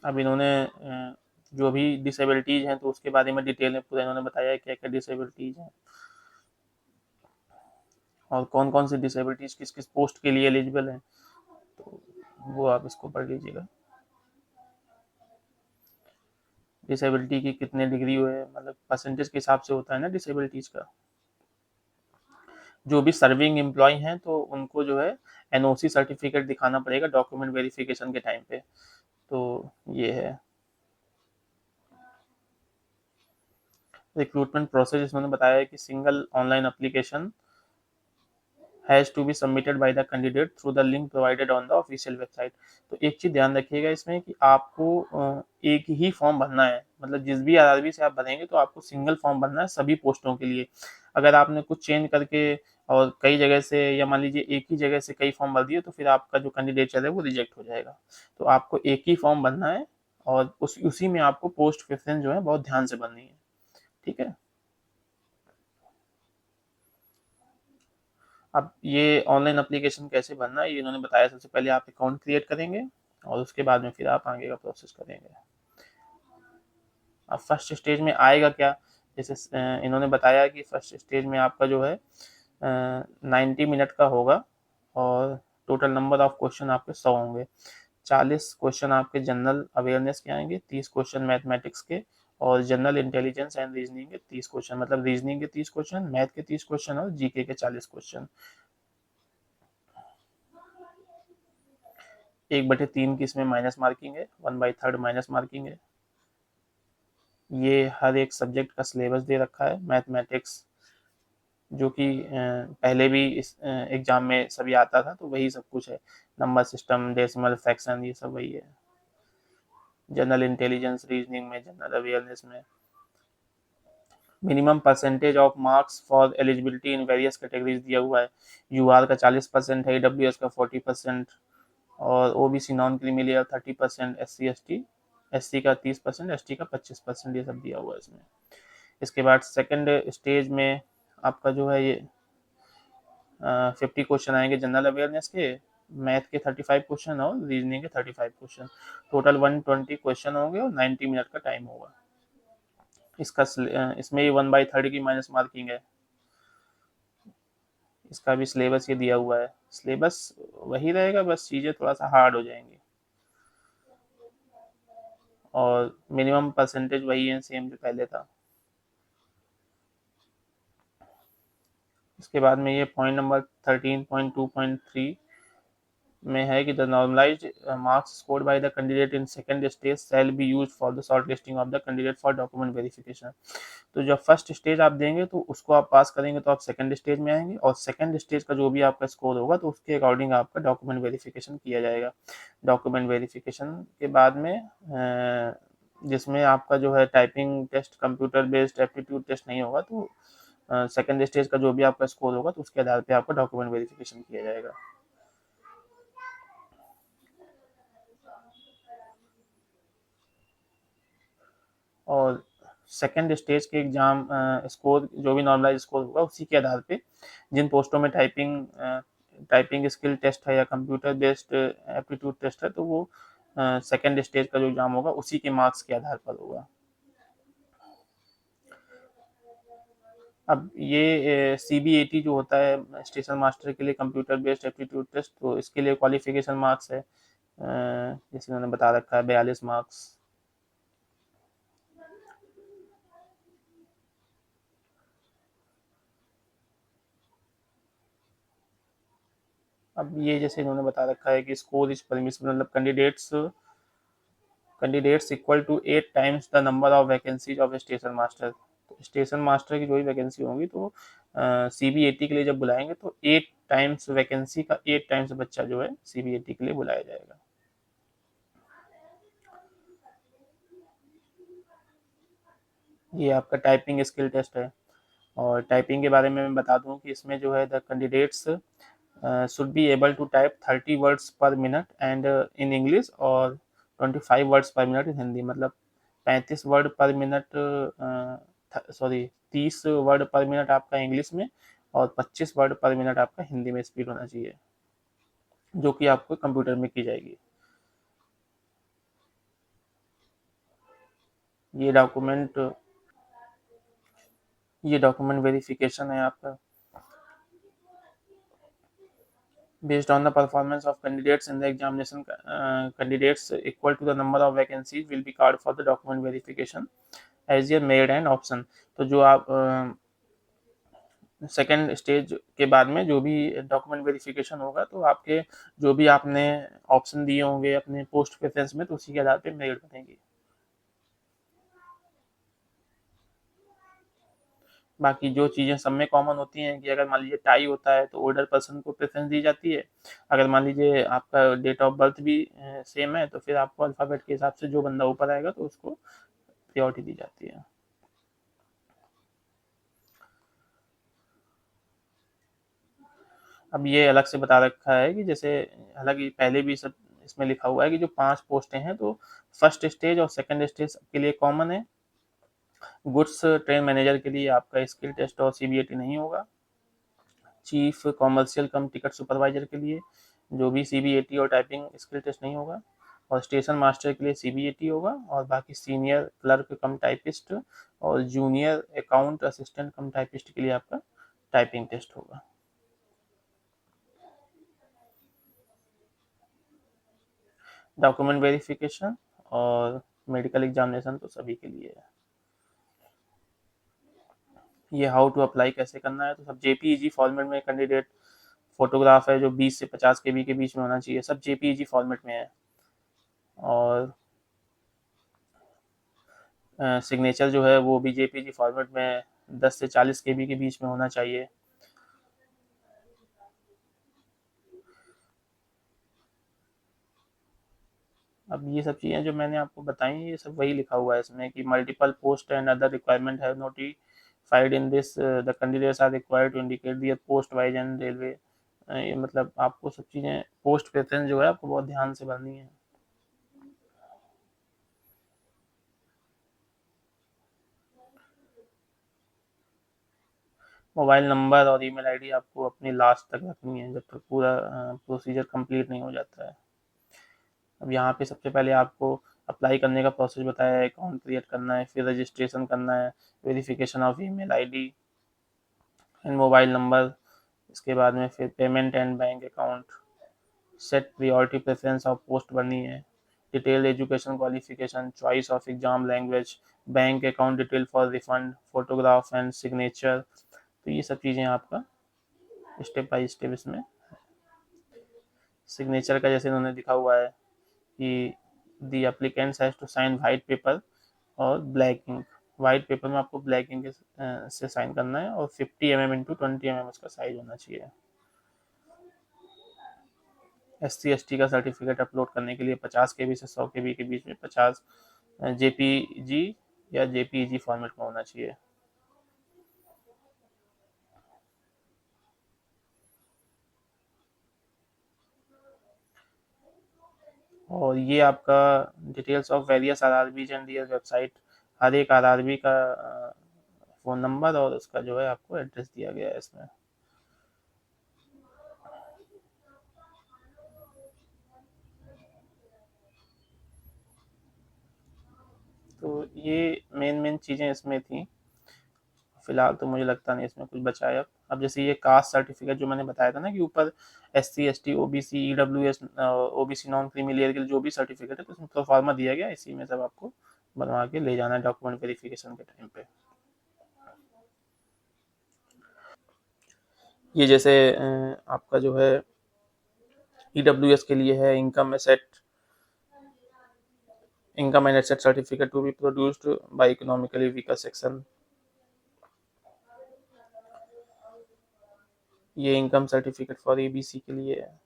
अब इन्होंने जो भी डिसेबिलिटीज हैं तो उसके बारे में डिटेल में पूरा इन्होंने बताया है क्या क्या डिसेबिलिटीज हैं और कौन कौन सी डिसेबिलिटीज किस किस पोस्ट के लिए एलिजिबल हैं। तो वो आप इसको पढ़ लीजिएगा। डिसेबिलिटी की कितने डिग्री हुए, मतलब परसेंटेज के हिसाब से होता है ना डिसेबिलिटीज का। जो भी सर्विंग एम्प्लॉय हैं तो उनको जो है NOC सर्टिफिकेट दिखाना पड़ेगा डॉक्यूमेंट वेरिफिकेशन के टाइम पे। तो ये है रिक्रूटमेंट प्रोसेस। इन्होंने बताया है कि single online application has to be submitted by the candidate through the link provided on the official website. तो एक चीज ध्यान रखिएगा इसमें कि आपको एक ही फॉर्म भरना है, मतलब जिस भी RRB से आप भरेंगे तो आपको सिंगल फॉर्म भरना है सभी पोस्टों के लिए। अगर आपने कुछ चेंज करके और कई जगह से, या मान लीजिए एक ही जगह से कई फॉर्म भर दिए तो फिर आपका जो कैंडिडेचर है वो रिजेक्ट हो जाएगा। तो आपको एक ही फॉर्म भरना है और उसी में आपको पोस्ट प्रेफरेंस जो है बहुत ध्यान से भरनी है। ठीक है। अब ये ऑनलाइन एप्लीकेशन कैसे भरना है ये इन्होंने बताया। सबसे पहले आप अकाउंट क्रिएट करेंगे और उसके बाद में फिर आप आगे का प्रोसेस करेंगे। अब फर्स्ट स्टेज में आएगा क्या, जैसे इन्होंने बताया कि फर्स्ट स्टेज में आपका जो है 90 मिनट का होगा और टोटल नंबर ऑफ क्वेश्चन आपके 100 होंगे। 40 क्वेश्चन आपके जनरल अवेयरनेस के आएंगे, 30 क्वेश्चन मैथमेटिक्स के, और जनरल इंटेलिजेंस एंड रीजनिंग के 30 क्वेश्चन, मतलब रीजनिंग के 30 क्वेश्चन, मैथ के 30 क्वेश्चन और जीके के 40 क्वेश्चन। 1/3 की इसमें माइनस मार्किंग है, 1/3 माइनस मार्किंग है। ये हर एक सब्जेक्ट का सिलेबस दे रखा है। मैथमेटिक्स जो कि पहले भी इस एग्जाम में सभी आता था तो वही सब कुछ है। नंबर सिस्टम, डेसिमल, फ्रैक्शन, ये सब वही है। जनरल इंटेलिजेंस, रीजनिंग में, जनरल अवेयरनेस में minimum percentage of marks for eligibility in various categories दिया हुआ है। UR का 40% है, AWS का 40%, और OBC non creamy layer 30%, SC का 30%, ST का 25%, ये सब दिया हुआ है इसमें। इसके बाद सेकंड स्टेज में आपका जो है ये 50 क्वेश्चन आएंगे जनरल अवेयरनेस के, मैथ के 35 क्वेश्चन और रीजनिंग के 35 क्वेश्चन। टोटल 120 क्वेश्चन होंगे और 90 मिनट का टाइम होगा। इसका इसमें ही 1/3 की माइनस मार्किंग है। इसका भी सिलेबस ये दिया हुआ है। सिलेबस वही रहेगा, बस चीज़ें थोड़ा सा हार्ड हो जाएंगी और मिनिमम परसेंटेज वही है, सेम जो पहले था। इसके बाद में ये पॉइंट नंबर 13.2.3 में है कि the normalized marks scored by the candidate in second stage shall be used for the short listing of the candidate for document verification. तो जब फर्स्ट स्टेज आप देंगे तो उसको आप पास करेंगे तो आप सेकंड स्टेज में आएंगे, और सेकंड स्टेज का जो भी आपका स्कोर होगा तो उसके अकॉर्डिंग आपका डॉक्यूमेंट वेरिफिकेशन किया जाएगा। डॉक्यूमेंट वेरिफिकेशन के बाद में जिसमें आपका जो है typing test, computer based aptitude test नहीं होगा, तो सेकंड स्टेज का जो भी आपका स्कोर होगा तो उसके आधार पे आपका डॉक्यूमेंट वेरिफिकेशन किया जाएगा। और सेकेंड स्टेज के एग्जाम स्कोर जो भी नॉर्मलाइज स्कोर होगा उसी के आधार पे जिन पोस्टों में टाइपिंग स्किल टेस्ट है या कंप्यूटर बेस्ड एप्टीट्यूड टेस्ट है तो वो सेकेंड स्टेज का जो एग्जाम होगा उसी के मार्क्स के आधार पर होगा। अब ये CBAT जो होता है स्टेशन मास्टर के लिए कंप्यूटर बेस्ड एप्टीट्यूड टेस्ट, तो इसके लिए क्वालिफिकेशन मार्क्स है जैसे उन्होंने बता रखा है 42 मार्क्स। अब ये जैसे इन्होंने बता रखा है कि स्कोर इज परमिसिबल, मतलब candidates candidates equal to 8 times the number of vacancies of station master. तो स्टेशन मास्टर की जो भी वैकेंसी होंगी तो CBAT के लिए जब बुलाएंगे तो 8 टाइम्स वैकेंसी का 8 टाइम्स बच्चा जो है CBAT के लिए बुलाया जाएगा। ये आपका टाइपिंग स्किल टेस्ट है। और टाइपिंग के बारे में मैं बता दूं कि इसमें जो है the candidates should be able to type 30 words per minute and in English और 25 words per minute in Hindi. मतलब 35 वर्ड पर मिनट, सॉरी 30 वर्ड पर मिनट आपका इंग्लिश में और 25 वर्ड पर मिनट आपका हिंदी में स्पीड होना चाहिए, जो कि आपको कंप्यूटर में की जाएगी। ये डॉक्यूमेंट ये डॉक्यूमेंट वेरिफिकेशन है आपका। Based on the performance of candidates in the examination, candidates equal to the number of vacancies will be called for the document verification as your made and option। तो जो आप second stage के बाद में जो भी डॉक्यूमेंट वेरिफिकेशन होगा तो आपके जो भी आपने ऑप्शन दिए होंगे अपने पोस्ट प्रेफरेंस में तो उसी के आधार पे मेरिट बनेगी। बाकी जो चीज़ें सब में कॉमन होती हैं कि अगर मान लीजिए टाई होता है तो ओल्डर पर्सन को प्रेफरेंस दी जाती है। अगर मान लीजिए आपका डेट ऑफ बर्थ भी सेम है तो फिर आपको अल्फ़ाबेट के हिसाब से जो बंदा ऊपर आएगा तो उसको प्रायोरिटी दी जाती है। अब ये अलग से बता रखा है कि जैसे, हालाँकि पहले भी सब इसमें लिखा हुआ है कि जो 5 पोस्टें हैं तो फर्स्ट स्टेज और सेकंड स्टेज के लिए कॉमन है। गुड्स ट्रेन मैनेजर के लिए आपका स्किल टेस्ट और CBAT नहीं होगा। चीफ कॉमर्शियल कम टिकट सुपरवाइजर के लिए जो भी CBAT और टाइपिंग स्किल टेस्ट नहीं होगा। और स्टेशन मास्टर के लिए CBAT होगा। और बाकी सीनियर क्लर्क कम टाइपिस्ट और junior account assistant cum typist के लिए आपका टाइपिंग टेस्ट होगा। डॉक्यूमेंट वेरिफिकेशन और मेडिकल एग्जामिनेशन तो सभी के लिए है। ये हाउ टू अप्लाई कैसे करना है तो सब JPEG फॉर्मेट में कैंडिडेट फोटोग्राफ है जो 20 से 50 KB के बीच में होना चाहिए, सब JPEG फॉर्मेट में है। और सिग्नेचर जो है वो भी JPEG फॉर्मेट में 10 से 40 KB के बीच में होना चाहिए। अब ये सब चीज़ें जो मैंने आपको बताई ये सब वही लिखा हुआ है इसमें कि multiple post and other requirement have notified in this the candidates are required to indicate their post wise and railway. ये मतलब आपको सब चीज़ें पोस्ट प्रेफरेंस जो है आपको बहुत ध्यान से भरनी है। मोबाइल नंबर और ईमेल आईडी आपको अपनी लास्ट तक रखनी है जब तक पूरा प्रोसीजर कंप्लीट नहीं हो जाता है। अब यहाँ पे सबसे पहले आपको अप्लाई करने का प्रोसेस बताया है, अकाउंट क्रिएट करना है, फिर रजिस्ट्रेशन करना है, verification of email ID and mobile number, इसके बाद में फिर payment and bank account, set priority preference of post भरनी है, detail education qualification, choice of exam language, bank account detail for refund, photograph and signature. तो ये सब चीज़ें आपका स्टेप बाय स्टेप इसमें। सिग्नेचर का जैसे इन्होंने लिखा हुआ है कि the applicants has to sign white paper और ब्लैक इंक। वाइट पेपर में आपको ब्लैक इंक से साइन करना है और 50 mm इंटू 20 mm उसका साइज होना चाहिए। SC ST का सर्टिफिकेट अपलोड करने के लिए 50 KB से 100 KB के बीच में 50 JPG या JPEG फॉर्मेट में होना चाहिए। और ये आपका details of various RRBs and their website, हर एक RRB का फ़ोन नंबर और उसका जो है आपको एड्रेस दिया गया है इसमें। तो ये मेन मेन चीज़ें इसमें थी। फिलहाल तो मुझे लगता नहीं इसमें कुछ बचा है। अब जैसे ये कास्ट सर्टिफिकेट जो मैंने बताया था ना कि ऊपर SC ST OBC EWS OBC non creamy layer के लिए जो भी सर्टिफिकेट है तो उसमें प्रोफार्मा दिया गया, इसी में सब आपको बनवा के ले जाना है डॉक्यूमेंट वेरिफिकेशन के टाइम पे। ये जैसे आपका जो है EWS के लिए है income asset income and asset certificate to be produced by economically weaker section. ये इनकम सर्टिफिकेट फॉर एबीसी के लिए है।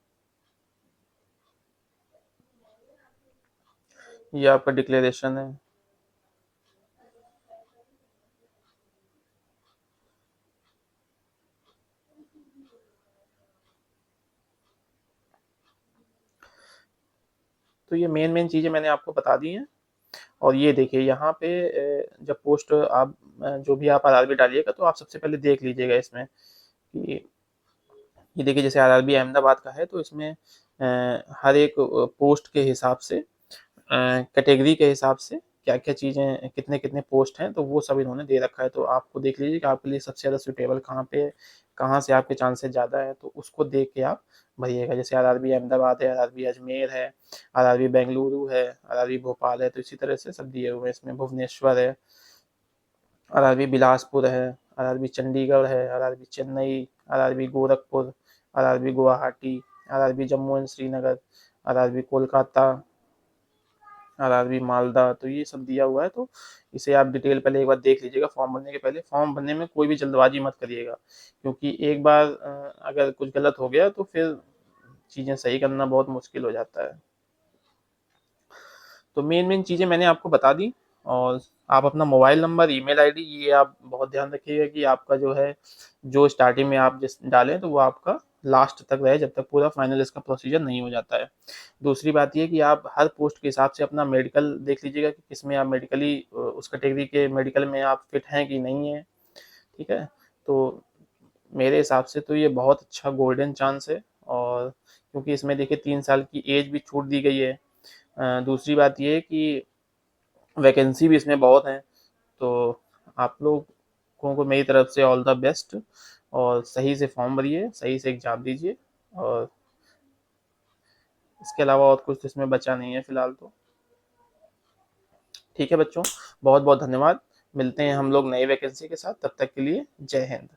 ये आपका डिक्लेरेशन है। तो ये मेन चीज़ें मैंने आपको बता दी हैं। और ये देखिए यहाँ पे जब पोस्ट आप जो भी आप आरआरबी डालिएगा तो आप सबसे पहले देख लीजिएगा इसमें कि ये देखिए जैसे आरआरबी अहमदाबाद का है, तो इसमें हर एक पोस्ट के हिसाब से, कैटेगरी के हिसाब से क्या-क्या चीज़ें, कितने-कितने पोस्ट हैं, तो वो सब इन्होंने दे रखा है। तो आपको देख लीजिए कि आपके लिए सबसे ज़्यादा सूटेबल कहाँ पे है, कहाँ से आपके चांसेस ज़्यादा है, तो उसको देख के आप भरिएगा। जैसे आरआरबी अहमदाबाद है, आरआरबी अजमेर है, आरआरबी बेंगलुरु है, आरआरबी भोपाल है, तो इसी तरह से सब दिए हुए हैं इसमें। भुवनेश्वर है, आरआरबी बिलासपुर है, आरआरबी चंडीगढ़ है, RRB Chennai, RRB Gorakhpur, RRB Guwahati, RRB Jammu and Srinagar, RRB Kolkata, RRB Malda, तो ये सब दिया हुआ है। तो इसे आप डिटेल पहले एक बार देख लीजिएगा फॉर्म भरने के पहले। फॉर्म भरने में कोई भी जल्दबाजी मत करिएगा, क्योंकि एक बार अगर कुछ गलत हो गया तो फिर चीज़ें सही करना बहुत मुश्किल हो जाता है। तो मेन चीज़ें मैंने आपको बता दी। और आप अपना मोबाइल नंबर, ईमेल आईडी, ये आप बहुत ध्यान रखिएगा कि आपका जो है, जो स्टार्टिंग में आप जिस डालें तो वो आपका लास्ट तक रहे, जब तक पूरा फाइनल इसका प्रोसीजर नहीं हो जाता है। दूसरी बात ये कि आप हर पोस्ट के हिसाब से अपना मेडिकल देख लीजिएगा कि किसमें आप मेडिकली उस कैटेगरी के मेडिकल में आप फिट हैं कि नहीं है। ठीक है, तो मेरे हिसाब से तो ये बहुत अच्छा गोल्डन चांस है। और क्योंकि इसमें देखिए 3 साल की एज भी छूट दी गई है। दूसरी बात ये है कि वैकेंसी भी इसमें बहुत हैं। तो आप लोगों को मेरी तरफ से ऑल द बेस्ट, और सही से फॉर्म भरिए, सही से एग्ज़ाम दीजिए। और इसके अलावा और कुछ इसमें बचा नहीं है फ़िलहाल तो। ठीक है बच्चों, बहुत बहुत धन्यवाद। मिलते हैं हम लोग नई वैकेंसी के साथ, तब तक के लिए जय हिंद।